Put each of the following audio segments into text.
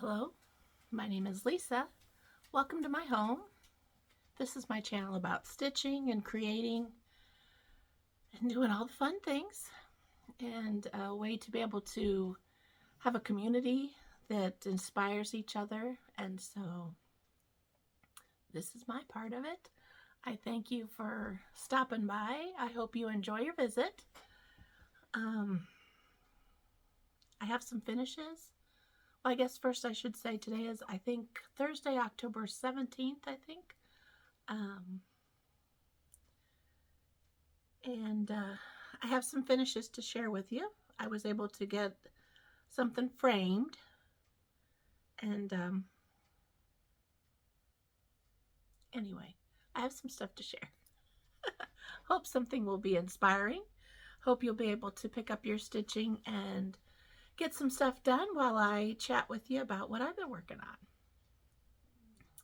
Hello, my name is Lisa. Welcome to my home. This is my channel about stitching and creating and doing all the fun things, and a way to be able to have a community that inspires each other. And so this is my part of it. I thank you for stopping by. I hope you enjoy your visit. I have some finishes. Well, I guess first I should say today is, I think, Thursday, October 17th, I think. I have some finishes to share with you. I was able to get something framed, and anyway, I have some stuff to share. Hope something will be inspiring. Hope you'll be able to pick up your stitching and get some stuff done while I chat with you about what I've been working on.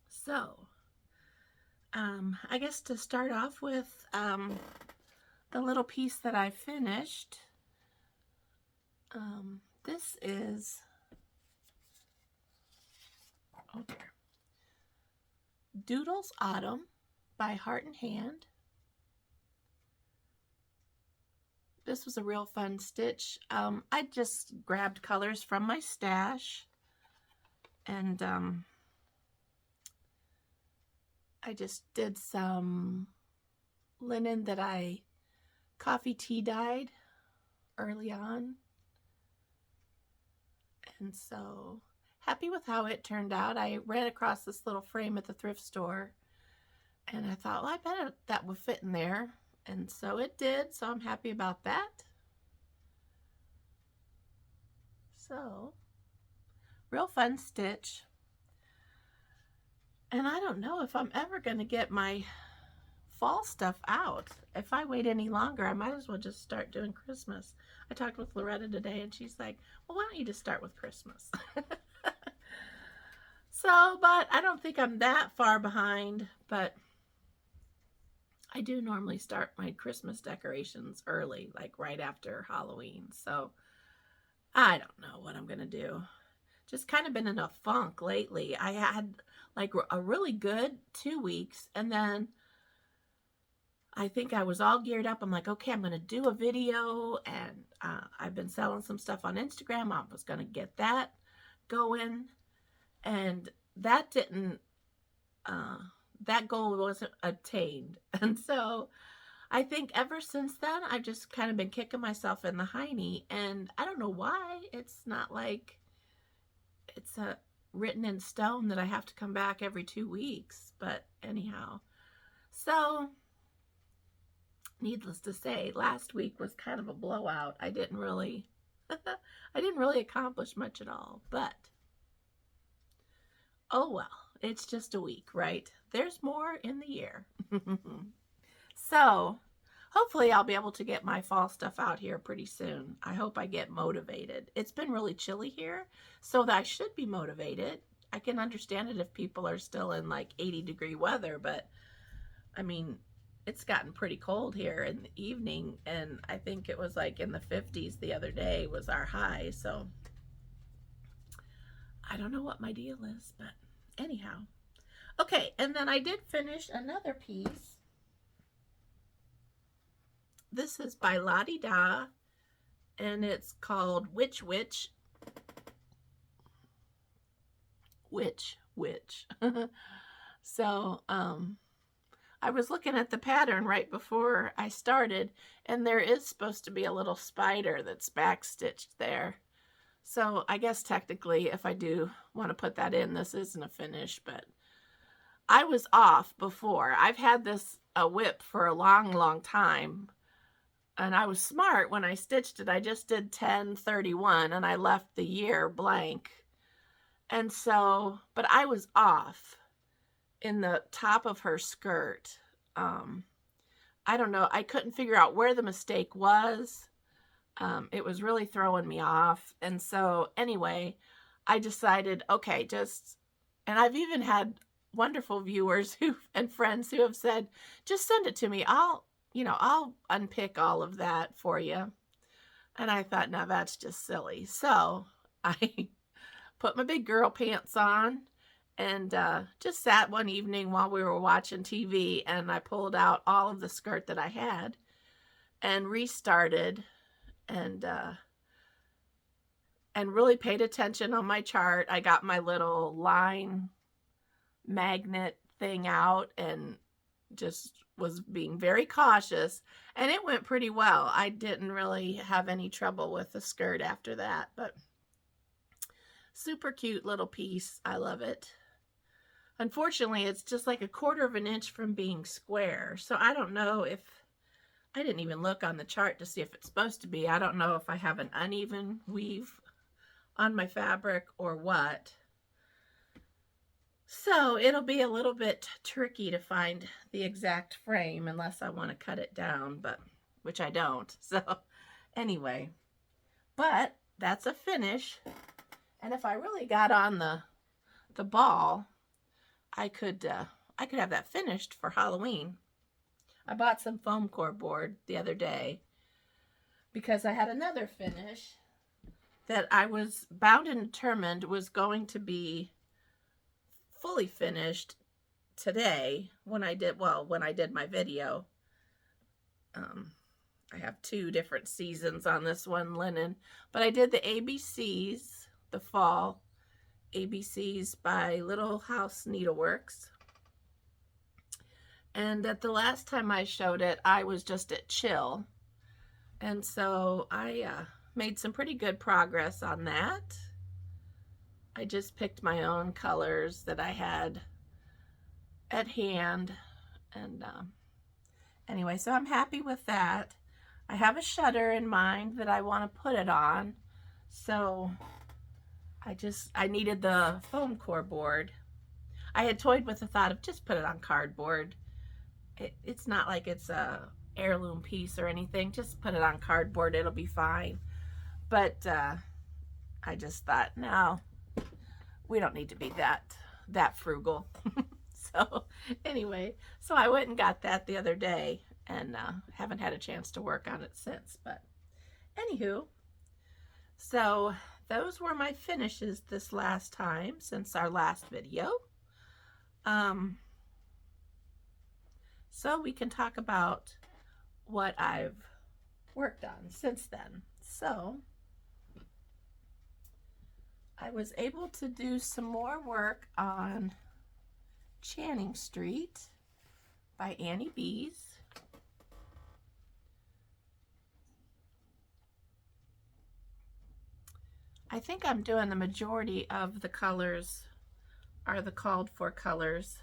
So, I guess to start off with, the little piece that I finished, this is, oh dear, Doodles Autumn by Heart and Hand. This was a real fun stitch. I just grabbed colors from my stash, and I just did some linen that I coffee tea dyed early on. And so happy with how it turned out. I ran across this little frame at the thrift store, and I thought, well, I bet that would fit in there. And so it did, so I'm happy about that. So, real fun stitch. And I don't know if I'm ever going to get my fall stuff out. If I wait any longer, I might as well just start doing Christmas. I talked with Loretta today, and she's like, well, why don't you just start with Christmas? So, but I don't think I'm that far behind, but I do normally start my Christmas decorations early, like right after Halloween. So I don't know what I'm going to do. Just kind of been in a funk lately. I had like a really good 2 weeks, and then I think I was all geared up. I'm like, okay, I'm going to do a video, and I've been selling some stuff on Instagram. I was going to get that going, and that didn't, that goal wasn't attained. And so I think ever since then, I've just kind of been kicking myself in the hiney, and I don't know why. It's not like it's written in stone that I have to come back every 2 weeks, but anyhow. So, needless to say, last week was kind of a blowout. I didn't really accomplish much at all, but oh well, it's just a week, right? There's more in the year. So, hopefully I'll be able to get my fall stuff out here pretty soon. I hope I get motivated. It's been really chilly here, so that I should be motivated. I can understand it if people are still in like 80-degree weather, but I mean, it's gotten pretty cold here in the evening, and I think it was like in the 50s the other day was our high, so I don't know what my deal is, but anyhow. Okay, and then I did finish another piece. This is by Lottie Da, and it's called Witch. So, I was looking at the pattern right before I started, and there is supposed to be a little spider that's backstitched there. So I guess technically, if I do want to put that in, this isn't a finish, but I was off before. I've had this whip for a long time, and I was smart when I stitched it. I just did 10/31, and I left the year blank. And so, but I was off in the top of her skirt. I don't know. I couldn't figure out where the mistake was. It was really throwing me off. And so anyway, I decided, okay, and I've even had wonderful viewers and friends who have said, just send it to me. I'll unpick all of that for you. And I thought, now that's just silly. So I put my big girl pants on and just sat one evening while we were watching TV, and I pulled out all of the skirt that I had and restarted and really paid attention on my chart. I got my little line magnet thing out and just was being very cautious, and it went pretty well. I didn't really have any trouble with the skirt after that, but super cute little piece. I love it. Unfortunately, it's just like 1/4 of an inch from being square, so I don't know if, I didn't even look on the chart to see if it's supposed to be. I don't know if I have an uneven weave on my fabric or what. So it'll be a little bit tricky to find the exact frame unless I want to cut it down, but which I don't. So anyway, but that's a finish. And if I really got on the ball, I could have that finished for Halloween. I bought some foam core board the other day because I had another finish that I was bound and determined was going to be fully finished today when I did my video. I have 2 different seasons on this one linen, but I did the ABCs, the fall ABCs by Little House Needleworks. And at the last time I showed it, I was just at chill. And so I made some pretty good progress on that. I just picked my own colors that I had at hand. And anyway, so I'm happy with that. I have a shutter in mind that I want to put it on. So I needed the foam core board. I had toyed with the thought of just put it on cardboard. It's not like it's a heirloom piece or anything. Just put it on cardboard. It'll be fine. But I just thought, no, we don't need to be that frugal. So anyway, so I went and got that the other day and haven't had a chance to work on it since. But anywho, so those were my finishes this last time since our last video. So we can talk about what I've worked on since then. So I was able to do some more work on Channing Street by Annie Bees. I think I'm doing the majority of the colors are the called for colors.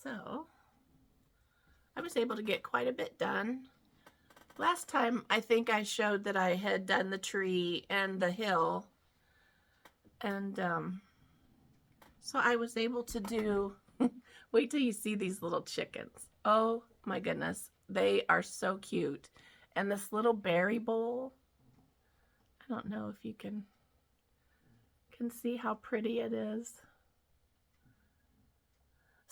So I was able to get quite a bit done. Last time I think I showed that I had done the tree and the hill, and so I was able to do wait till you see these little chickens. Oh my goodness, they are so cute. And this little berry bowl, I don't know if you can see how pretty it is.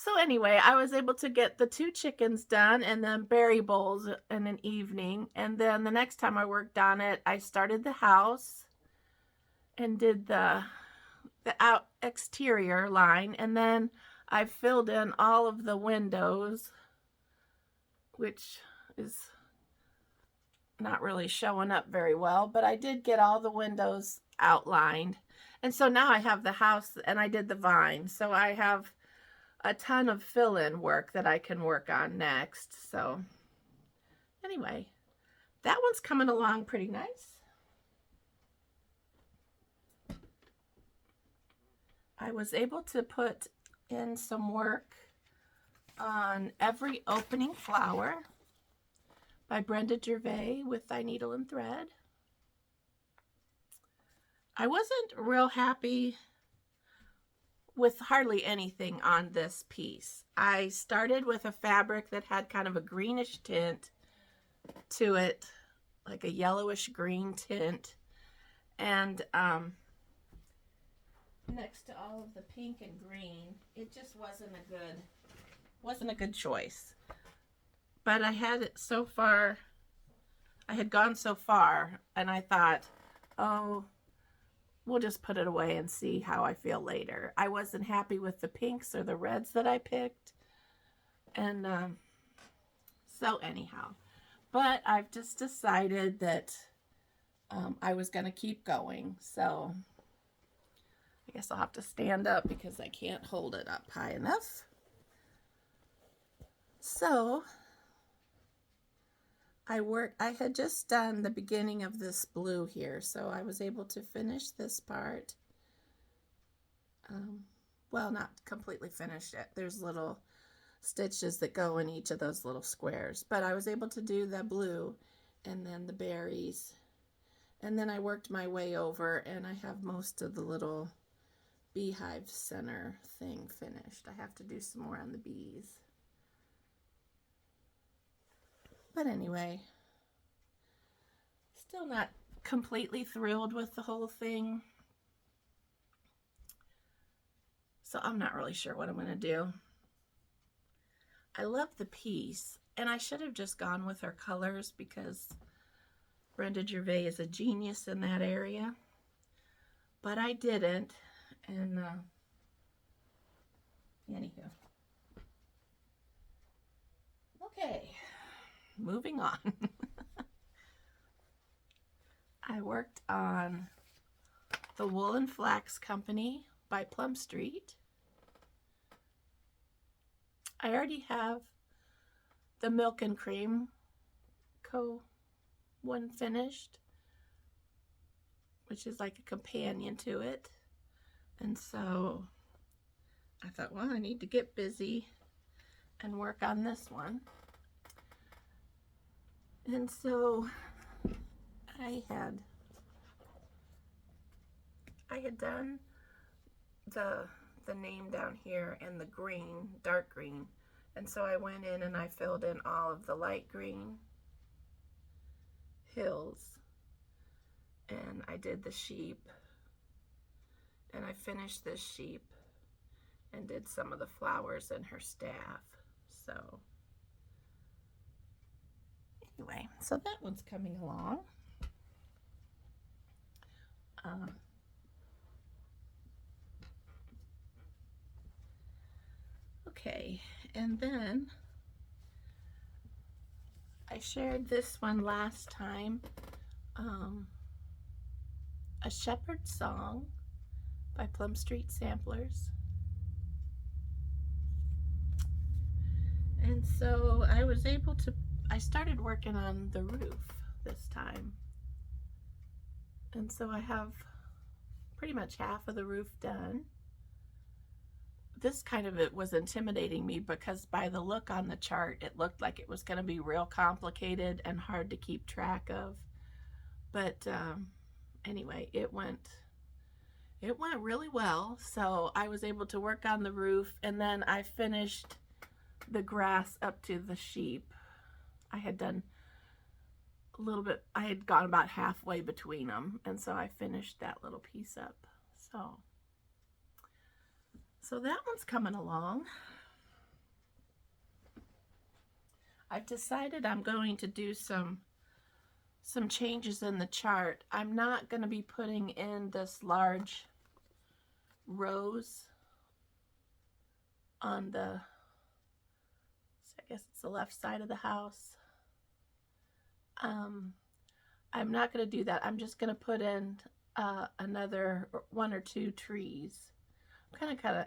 So anyway, I was able to get the 2 chickens done and then berry bowls in an evening. And then the next time I worked on it, I started the house and did the exterior line. And then I filled in all of the windows, which is not really showing up very well. But I did get all the windows outlined. And so now I have the house, and I did the vine. So I have a ton of fill-in work that I can work on next. So anyway, that one's coming along pretty nice. I was able to put in some work on Every Opening Flower by Brenda Gervais with Thy Needle and Thread. I wasn't real happy with hardly anything on this piece. I started with a fabric that had kind of a greenish tint to it, like a yellowish green tint, and next to all of the pink and green, it just wasn't a good choice. But I had it so far, I had gone so far, and I thought, oh, we'll just put it away and see how I feel later. I wasn't happy with the pinks or the reds that I picked. And so anyhow, but I've just decided that I was going to keep going. So I guess I'll have to stand up because I can't hold it up high enough. So I had just done the beginning of this blue here, so I was able to finish this part. Well, not completely finish it. There's little stitches that go in each of those little squares, but I was able to do the blue and then the berries, and then I worked my way over, and I have most of the little beehive center thing finished. I have to do some more on the bees. But anyway, still not completely thrilled with the whole thing. So I'm not really sure what I'm going to do. I love the piece, and I should have just gone with her colors because Brenda Gervais is a genius in that area. But I didn't, and anywho. Okay. Moving on. I worked on the Wool and Flax Company by Plum Street. I already have the Milk and Cream Co. one finished, which is like a companion to it. And so I thought, well, I need to get busy and work on this one. And so I had done the name down here in the green, dark green. And so I went in and I filled in all of the light green hills. And I did the sheep. And I finished this sheep and did some of the flowers in her staff. So anyway, so that one's coming along. Okay, and then I shared this one last time, A Shepherd's Song by Plum Street Samplers. And so I was able to, I started working on the roof this time. And so I have pretty much half of the roof done. This kind of it was intimidating me because by the look on the chart, it looked like it was going to be real complicated and hard to keep track of. But anyway, it went really well. So I was able to work on the roof, and then I finished the grass up to the sheep. I had done a little bit, I had gone about halfway between them, and so I finished that little piece up. So that one's coming along. I've decided I'm going to do some changes in the chart. I'm not going to be putting in this large rose on the, I guess it's the left side of the house. I'm not going to do that. I'm just going to put in another one or two trees. I'm kind of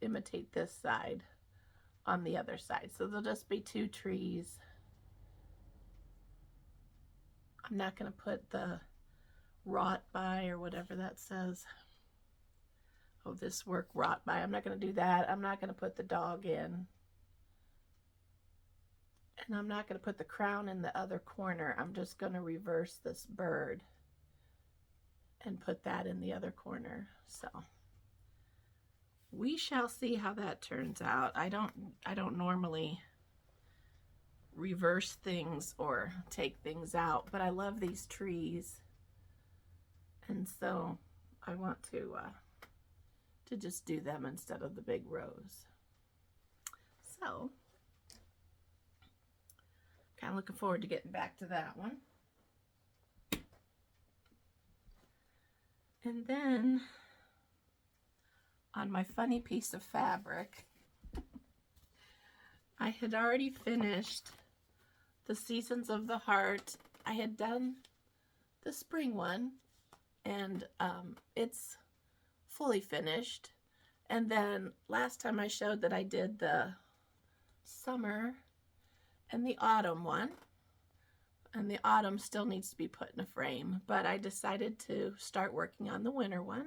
imitate this side on the other side. So there'll just be two trees. I'm not going to put the wrought by or whatever that says. Oh, this work wrought by. I'm not going to do that. I'm not going to put the dog in. And I'm not going to put the crown in the other corner. I'm just going to reverse this bird and put that in the other corner. So we shall see how that turns out. I don't normally reverse things or take things out, but I love these trees, and so I want to just do them instead of the big rose. So kind of looking forward to getting back to that one. And then on my funny piece of fabric, I had already finished the Seasons of the Heart. I had done the spring one, and it's fully finished. And then last time I showed that I did the summer and the autumn one, and the autumn still needs to be put in a frame, but I decided to start working on the winter one.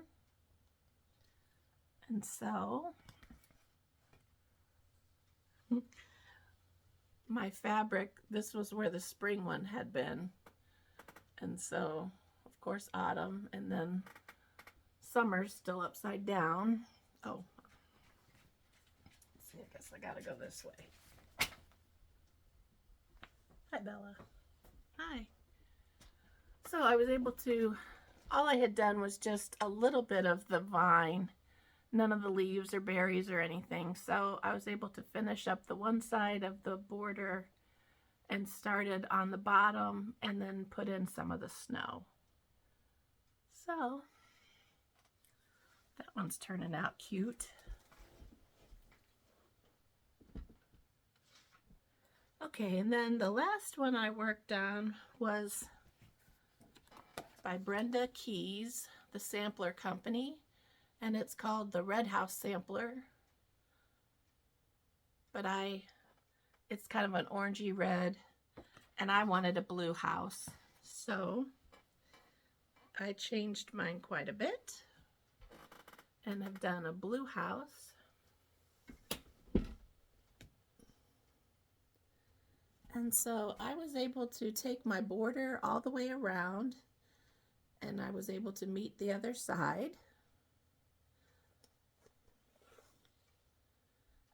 And so my fabric, this was where the spring one had been, and so of course autumn, and then summer's still upside down. Oh, let's see, I guess I gotta go this way. Hi, Bella. Hi. So I was able to, all I had done was just a little bit of the vine, none of the leaves or berries or anything. So I was able to finish up the one side of the border and started on the bottom and then put in some of the snow. So that one's turning out cute. Okay, and then the last one I worked on was by Brenda Keys, the Sampler Company, and it's called the Red House Sampler. But it's kind of an orangey red, and I wanted a blue house. So I changed mine quite a bit, and I've done a blue house. And so I was able to take my border all the way around, and I was able to meet the other side.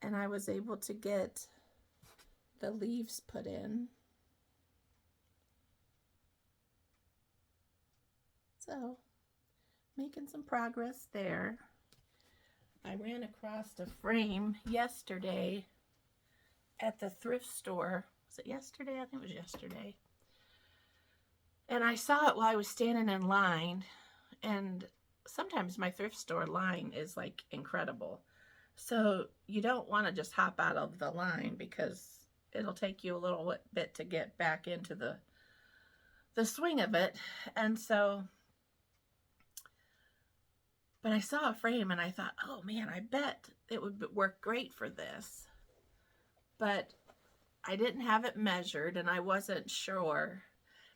And I was able to get the leaves put in. So, making some progress there. I ran across a frame yesterday at the thrift store. Was it yesterday? I think it was yesterday. And I saw it while I was standing in line. And sometimes my thrift store line is like incredible. So you don't want to just hop out of the line because it'll take you a little bit to get back into the swing of it. And so, but I saw a frame and I thought, oh man, I bet it would work great for this. But I didn't have it measured and I wasn't sure.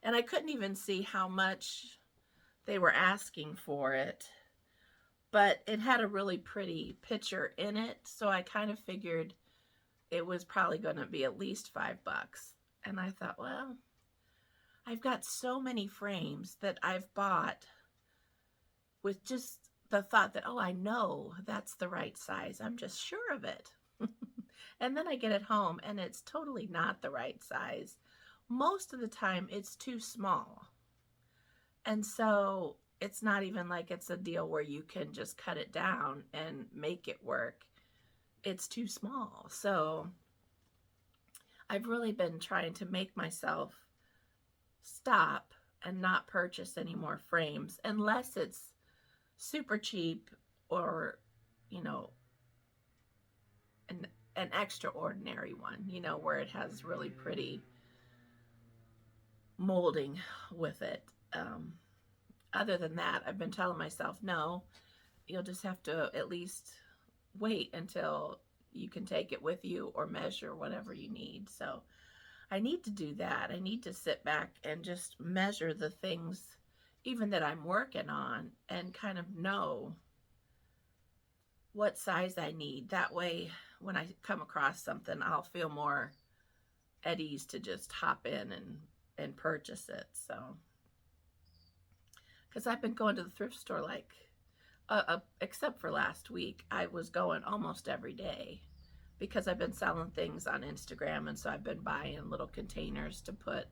And I couldn't even see how much they were asking for it. But it had a really pretty picture in it. So I kind of figured it was probably going to be at least $5. And I thought, well, I've got so many frames that I've bought with just the thought that, oh, I know that's the right size. I'm just sure of it. And then I get it home and it's totally not the right size. Most of the time it's too small. And so it's not even like it's a deal where you can just cut it down and make it work. It's too small. So I've really been trying to make myself stop and not purchase any more frames unless it's super cheap or, you know, an extraordinary one, you know, where it has really pretty molding with it. Other than that, I've been telling myself, no, you'll just have to at least wait until you can take it with you or measure whatever you need. So I need to do that. I need to sit back and just measure the things even that I'm working on and kind of know what size I need. That way, when I come across something, I'll feel more at ease to just hop in and purchase it. So, because I've been going to the thrift store like, except for last week, I was going almost every day because I've been selling things on Instagram, and so I've been buying little containers to put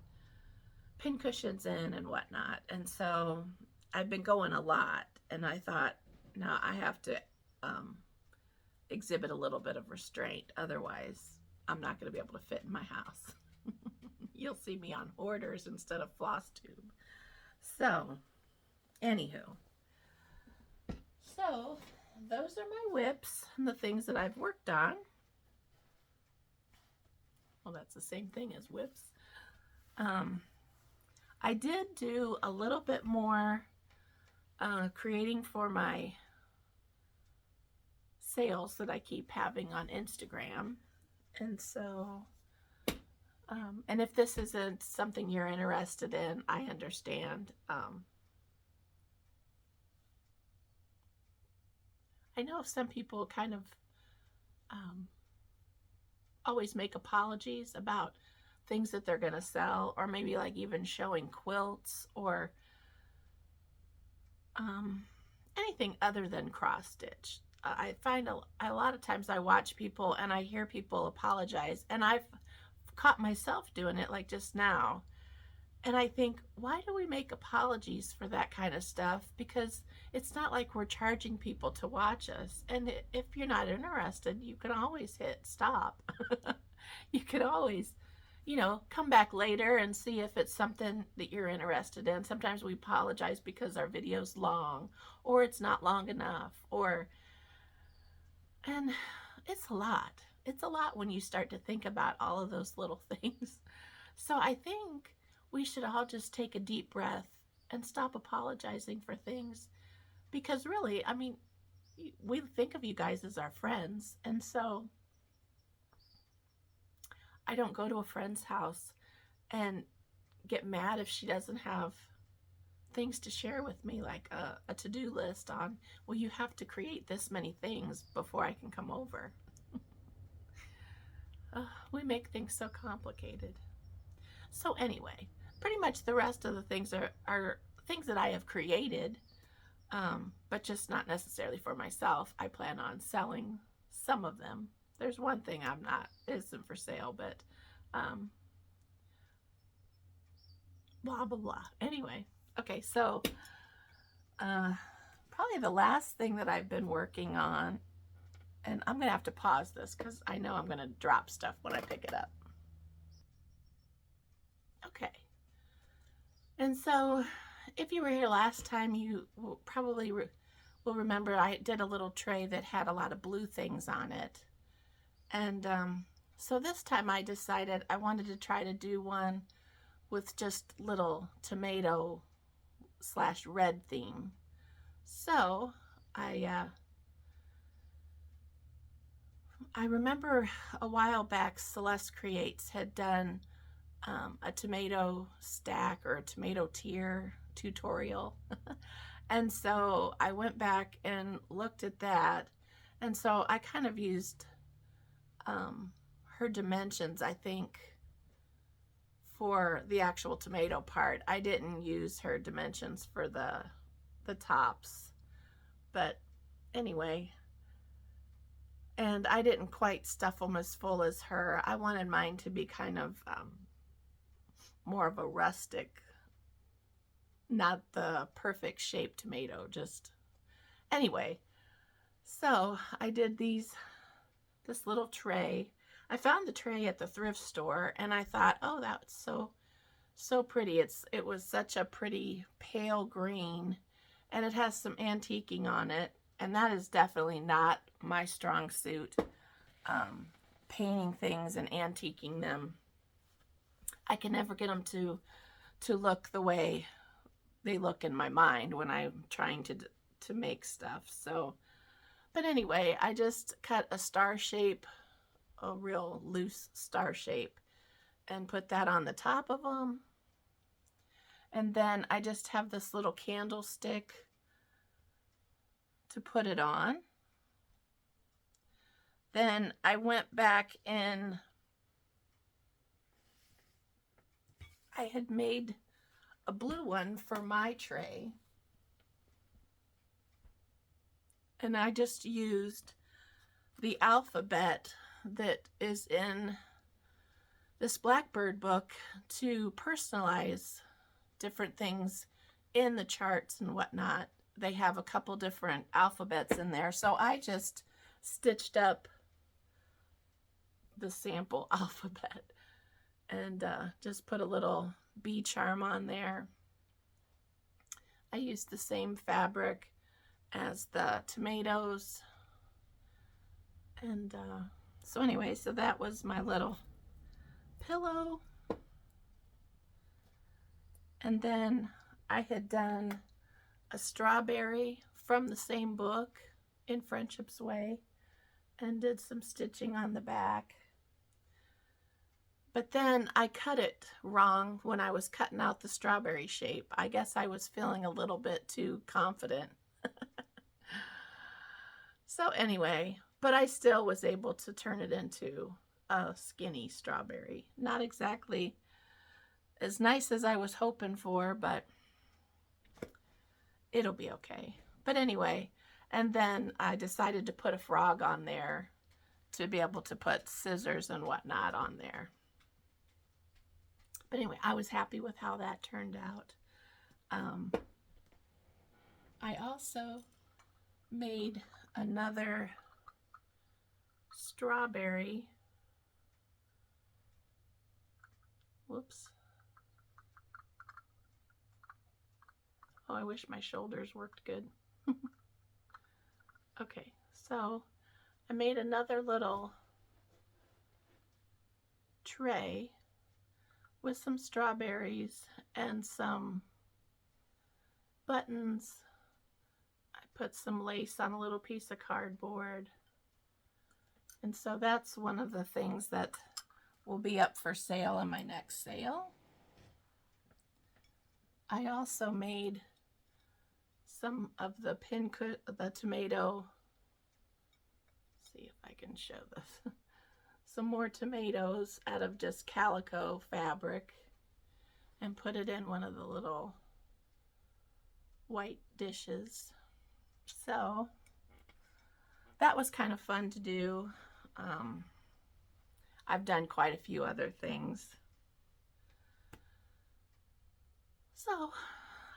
pin cushions in and whatnot. And so I've been going a lot, and I thought, now I have to exhibit a little bit of restraint. Otherwise, I'm not going to be able to fit in my house. You'll see me on hoarders instead of floss tube. So, anywho, So those are my whips and the things that I've worked on. Well, that's the same thing as whips. I did do a little bit more creating for my sales that I keep having on Instagram. And so, and if this isn't something you're interested in, I understand. I know some people kind of always make apologies about things that they're going to sell, or maybe like even showing quilts or anything other than cross stitch. I find a lot of times I watch people and I hear people apologize, and I've caught myself doing it like just now. And I think, why do we make apologies for that kind of stuff? Because it's not like we're charging people to watch us. And if you're not interested, you can always hit stop. You can always, come back later and see if it's something that you're interested in. Sometimes we apologize because our video's long, or it's not long enough, and it's a lot. It's a lot when you start to think about all of those little things. So I think we should all just take a deep breath and stop apologizing for things, because really, I mean, we think of you guys as our friends. And so I don't go to a friend's house and get mad if she doesn't have things to share with me, like a to-do list on, well, you have to create this many things before I can come over. We make things so complicated. So anyway, pretty much the rest of the things are things that I have created, but just not necessarily for myself. I plan on selling some of them. There's one thing isn't for sale, but blah, blah, blah. Anyway, okay, so probably the last thing that I've been working on, and I'm going to have to pause this because I know I'm going to drop stuff when I pick it up. Okay. And so if you were here last time, you probably will remember I did a little tray that had a lot of blue things on it. And so this time I decided I wanted to try to do one with just little tomato / red theme. So I remember a while back Celeste Creates had done a tomato stack or a tomato tier tutorial. And so I went back and looked at that. And so I kind of used her dimensions, I think, for the actual tomato part. I didn't use her dimensions for the tops. But anyway, and I didn't quite stuff them as full as her. I wanted mine to be kind of more of a rustic, not the perfect shaped tomato, just anyway. So I did this little tray. I found the tray at the thrift store, and I thought, oh, that's so pretty. It was such a pretty pale green, and it has some antiquing on it, and that is definitely not my strong suit. Painting things and antiquing them, I can never get them to look the way they look in my mind when I'm trying to make stuff. So, but anyway, I just cut a star shape, a real loose star shape, and put that on the top of them. And then I just have this little candlestick to put it on. Then I went back and I had made a blue one for my tray. And I just used the alphabet that is in this Blackbird book to personalize different things in the charts and whatnot. They have a couple different alphabets in there. So I just stitched up the sample alphabet and just put a little bee charm on there. I used the same fabric as the tomatoes. And so anyway, so that was my little pillow. And then I had done a strawberry from the same book, In Friendship's Way, and did some stitching on the back. But then I cut it wrong when I was cutting out the strawberry shape. I guess I was feeling a little bit too confident. So anyway, but I still was able to turn it into a skinny strawberry. Not exactly as nice as I was hoping for, but it'll be okay. But anyway, and then I decided to put a frog on there to be able to put scissors and whatnot on there. But anyway, I was happy with how that turned out. I also made another strawberry. Whoops. Oh, I wish my shoulders worked good. Okay, so I made another little tray with some strawberries and some buttons. I put some lace on a little piece of cardboard. And so that's one of the things that will be up for sale in my next sale. I also made some of the tomato. Let's see if I can show this. Some more tomatoes out of just calico fabric and put it in one of the little white dishes. So that was kind of fun to do. I've done quite a few other things. So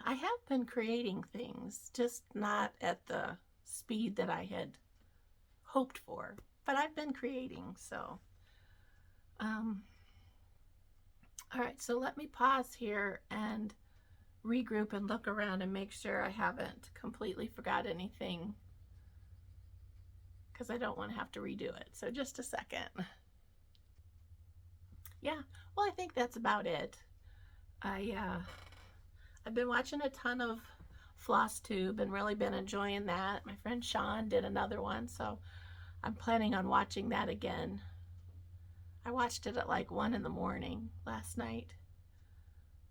I have been creating things, just not at the speed that I had hoped for, but I've been creating. So all right, so let me pause here and regroup and look around and make sure I haven't completely forgot anything, because I don't want to have to redo it. So just a second. Yeah, well, I think that's about it. I've been watching a ton of FlossTube and really been enjoying that. My friend Sian did another one, so I'm planning on watching that again. I watched it at like 1 in the morning last night,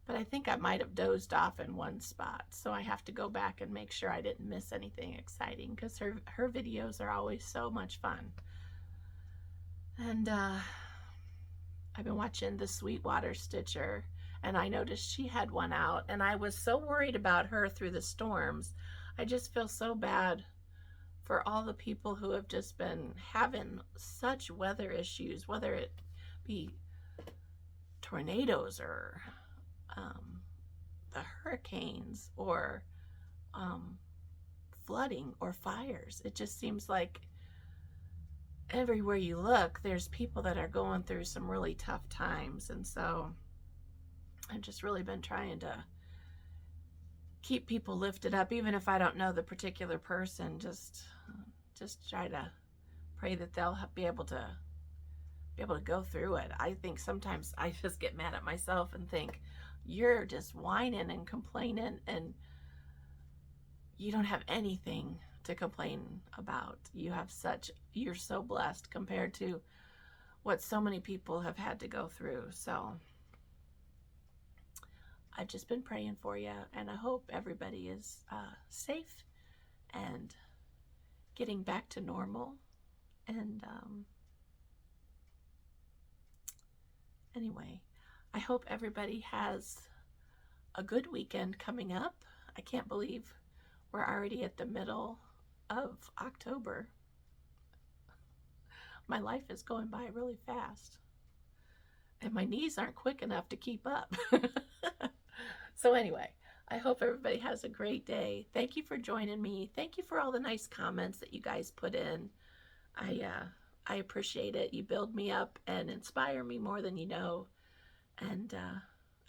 but I think I might have dozed off in one spot, so I have to go back and make sure I didn't miss anything exciting, because her videos are always so much fun. And I've been watching the Sweetwater Stitcher, and I noticed she had one out, and I was so worried about her through the storms. I just feel so bad for all the people who have just been having such weather issues, whether it be tornadoes or the hurricanes or flooding or fires. It just seems like everywhere you look, there's people that are going through some really tough times. And so I've just really been trying to keep people lifted up, even if I don't know the particular person. Just try to pray that they'll be able to go through it. I think sometimes I just get mad at myself and think, you're just whining and complaining, and you don't have anything to complain about. You're so blessed compared to what so many people have had to go through. So I've just been praying for you, and I hope everybody is safe and getting back to normal. And anyway, I hope everybody has a good weekend coming up. I can't believe we're already at the middle of October. My life is going by really fast, and my knees aren't quick enough to keep up. So anyway, I hope everybody has a great day. Thank you for joining me. Thank you for all the nice comments that you guys put in. I appreciate it. You build me up and inspire me more than you know. And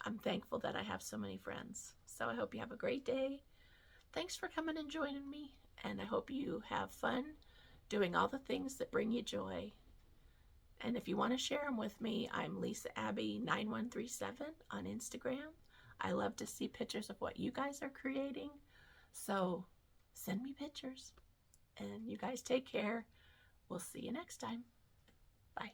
I'm thankful that I have so many friends. So I hope you have a great day. thanks for coming and joining me, and I hope you have fun doing all the things that bring you joy. And if you want to share them with me, I'm Lisa Abby 9137 on Instagram. I love to see pictures of what you guys are creating. So send me pictures. And you guys take care. We'll see you next time. Bye.